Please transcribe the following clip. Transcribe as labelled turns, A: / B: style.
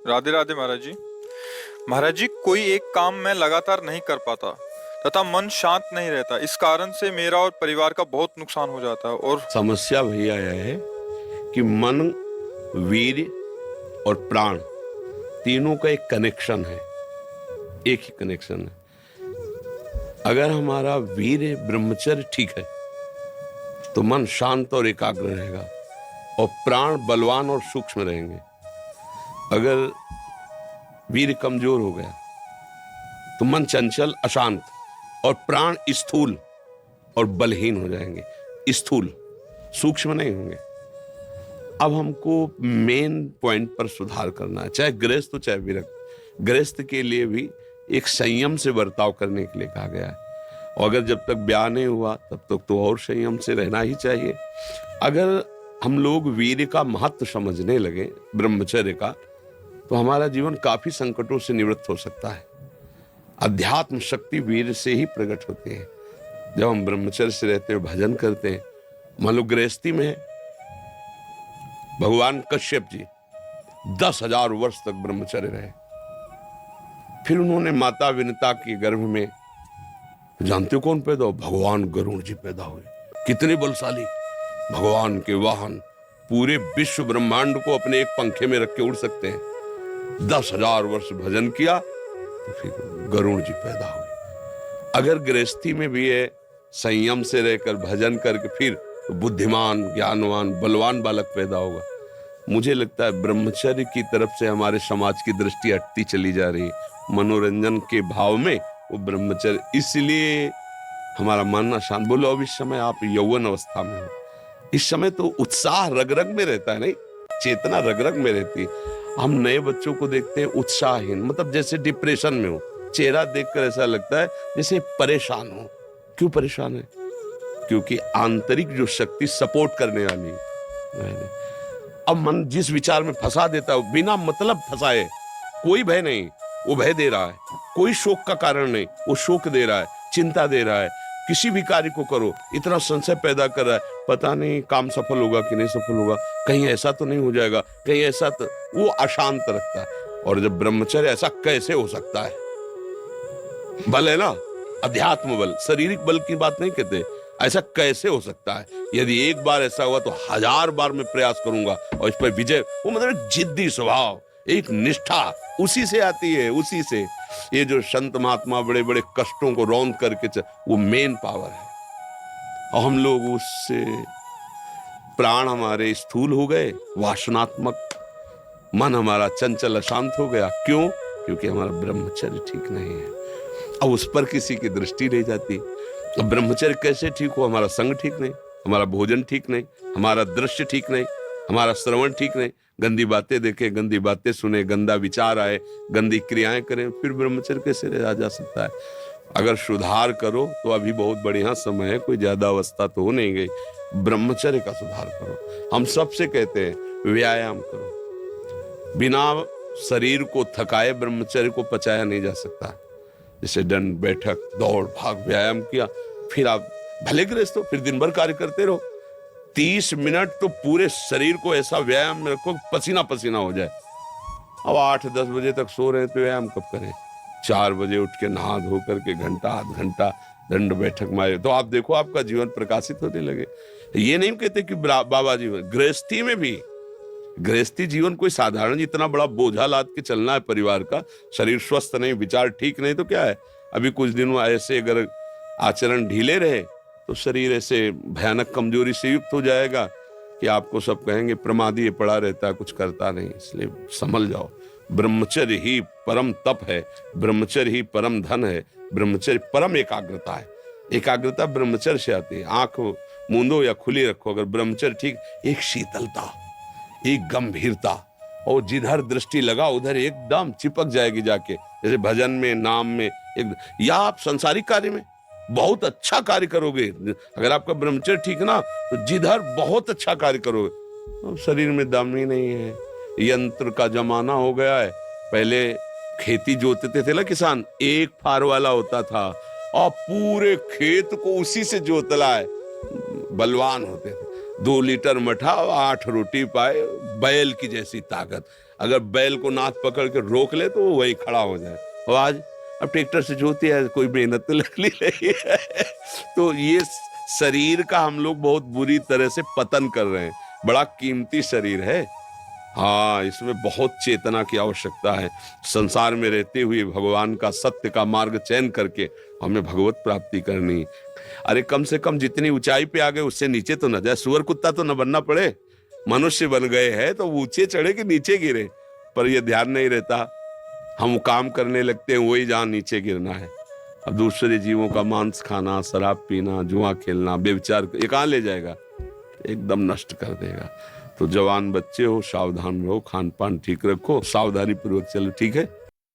A: राधे राधे महाराज जी। महाराज जी, कोई एक काम मैं लगातार नहीं कर पाता तथा मन शांत नहीं रहता। इस कारण से मेरा और परिवार का बहुत नुकसान हो जाता है। और
B: समस्या भैया यह है कि मन, वीर्य और प्राण तीनों का एक कनेक्शन है, एक ही कनेक्शन है। अगर हमारा वीर्य ब्रह्मचर्य ठीक है तो मन शांत और एकाग्र रहेगा और प्राण बलवान और सूक्ष्म रहेंगे। अगर वीर्य कमजोर हो गया तो मन चंचल, अशांत और प्राण स्थूल और बलहीन हो जाएंगे। स्थूल, सूक्ष्म नहीं होंगे। अब हमको मेन पॉइंट पर सुधार करना है, चाहे गृहस्थ हो चाहे विरक्त। गृहस्थ के लिए भी एक संयम से बर्ताव करने के लिए कहा गया है, और अगर जब तक ब्याह नहीं हुआ तब तक तो और संयम से रहना ही चाहिए। अगर हम लोग वीर्य का महत्व समझने लगे, ब्रह्मचर्य का, तो हमारा जीवन काफी संकटों से निवृत्त हो सकता है। अध्यात्म शक्ति वीर्य से ही प्रकट होती है। जब हम ब्रह्मचर्य से रहते हैं, भजन करते हैं, मान लो गृहस्थी में है, भगवान कश्यप जी 10,000 वर्ष तक ब्रह्मचर्य रहे। फिर उन्होंने माता विनता के गर्भ में, जानते हो कौन पैदा हो? भगवान गरुड़ जी पैदा हुए। कितने बलशाली, भगवान के वाहन, पूरे विश्व ब्रह्मांड को अपने एक पंखे में रख के उड़ सकते हैं। 10,000 वर्ष भजन किया तो फिर गरुड़ जी पैदा हुए। अगर गृहस्थी में भी है, संयम से रहकर भजन करके फिर तो बुद्धिमान, ज्ञानवान, बलवान बालक पैदा होगा। मुझे लगता है ब्रह्मचर्य की तरफ से हमारे समाज की दृष्टि हटती चली जा रही है। मनोरंजन के भाव में वो ब्रह्मचर्य, इसलिए हमारा मन अशांत। बोलो, अब इस समय आप यौवन अवस्था में हो, इस समय तो उत्साह रग रग में रहता है, नहीं, चेतना रग रग में रहती है। हम नए बच्चों को देखते हैं उत्साहहीन, मतलब जैसे डिप्रेशन में हो। चेहरा देखकर ऐसा लगता है जैसे परेशान हो। क्यों परेशान है? क्योंकि आंतरिक जो शक्ति सपोर्ट करने वाली है, अब मन जिस विचार में फंसा देता है, बिना मतलब फंसाए, कोई भय नहीं, वो भय दे रहा है। कोई शोक का कारण नहीं, वो शोक दे रहा है, चिंता दे रहा है। किसी भी कार्य को करो, इतना संशय पैदा कर रहा है, पता नहीं काम सफल होगा कि नहीं सफल होगा, कहीं ऐसा तो नहीं हो जाएगा, कहीं ऐसा तो, वो अशांत रखता है। और जब ब्रह्मचर्य, ऐसा कैसे हो सकता है? बल है ना, अध्यात्म बल, शारीरिक बल की बात नहीं कहते। ऐसा कैसे हो सकता है? यदि एक बार ऐसा हुआ तो 1000 बार मैं प्रयास करूंगा और इस पर विजय। वो मतलब जिद्दी स्वभाव, एक निष्ठा, उसी से आती है, उसी से। ये जो संत महात्मा बड़े बड़े कष्टों को रौंद करके वो मेन पावर है। और हम लोग उससे, प्राण हमारे स्थूल हो गए, वासनात्मक, मन हमारा चंचल अशांत हो गया। क्यों? क्योंकि हमारा ब्रह्मचर्य ठीक नहीं है। अब उस पर किसी की दृष्टि नहीं जाती। अब ब्रह्मचर्य कैसे ठीक हो? हमारा संग ठीक नहीं, हमारा भोजन ठीक नहीं, हमारा दृश्य ठीक नहीं, हमारा श्रवण ठीक नहीं, गंदी बातें देखें, गंदी बातें सुने, गंदा विचार आए, गंदी क्रियाएं करें, फिर ब्रह्मचर्य कैसे रहा जा सकता है? अगर सुधार करो तो अभी बहुत बढ़िया समय है, कोई ज्यादा अवस्था तो हो नहीं गई। ब्रह्मचर्य का सुधार करो। हम सबसे कहते हैं व्यायाम करो। बिना शरीर को थकाए ब्रह्मचर्य को पचाया नहीं जा सकता। जैसे दंड बैठक, दौड़ भाग, व्यायाम किया, फिर आप भले गृहस्थ हो, फिर दिन भर कार्य करते रहो। 30 मिनट तो पूरे शरीर को ऐसा व्यायाम में रखो, पसीना पसीना हो जाए। अब 8-10 बजे तक सो रहे हैं तो व्यायाम कब करें? 4 बजे उठ के नहा धो करके घंटा आध घंटा दंड बैठक मारे तो आप देखो आपका जीवन प्रकाशित होने लगे। ये नहीं कहते कि बाबा जीवन, गृहस्थी में भी, गृहस्थी जीवन कोई साधारण इतना बड़ा बोझा लाद के चलना है परिवार का। शरीर स्वस्थ नहीं, विचार ठीक नहीं तो क्या है? अभी कुछ दिनों ऐसे अगर आचरण ढीले रहे तो शरीर ऐसे भयानक कमजोरी से युक्त हो जाएगा कि आपको सब कहेंगे प्रमादी पड़ा रहता है, कुछ करता नहीं। इसलिए संभल जाओ। ब्रह्मचर्य ही परम तप है, ब्रह्मचर्य ही परम धन है, ब्रह्मचर्य परम एकाग्रता है। एकाग्रता ब्रह्मचर्य से आती है। आंख मूंदो या खुली रखो, अगर ब्रह्मचर्य ठीक, एक शीतलता, एक गंभीरता, और जिधर दृष्टि लगा उधर एकदम चिपक जाएगी जाके। जैसे भजन में, नाम में, एक, या आप संसारिक कार्य में बहुत अच्छा कार्य करोगे। अगर आपका ब्रह्मचर्य ठीक ना तो जिधर बहुत अच्छा कार्य करोगे। तो शरीर में दम ही नहीं है। यंत्र का जमाना हो गया है। पहले खेती जोतते थे ना किसान, एक फार वाला होता था और पूरे खेत को उसी से जोतला है। बलवान होते थे। 2 लीटर मठा और 8 रोटी पाए, बैल की जैसी ताकत। अगर बैल को नाथ पकड़ के रोक ले तो वो वही खड़ा हो जाए। और आज अब ट्रैक्टर से जोती है, कोई मेहनत तो लगनी नहीं है। तो ये शरीर का हम लोग बहुत बुरी तरह से पतन कर रहे हैं। बड़ा कीमती शरीर है, हाँ, इसमें बहुत चेतना की आवश्यकता है। संसार में रहते हुए भगवान का सत्य का मार्ग चयन करके हमें भगवत प्राप्ति करनी। अरे कम से कम जितनी ऊंचाई पे आ गए उससे नीचे तो न जाए। सुअर कुत्ता तो न बनना पड़े, मनुष्य बन गए हैं तो ऊंचे चढ़े कि नीचे गिरे, पर यह ध्यान नहीं रहता। हम काम करने लगते हैं वही जहां नीचे गिरना है। अब दूसरे जीवों का मांस खाना, शराब पीना, जुआ खेलना, व्यभिचार, ये कहां ले जाएगा? एकदम नष्ट कर देगा। तो जवान बच्चे हो, सावधान रहो, खान पान ठीक रखो, सावधानी पूर्वक चलो, ठीक है।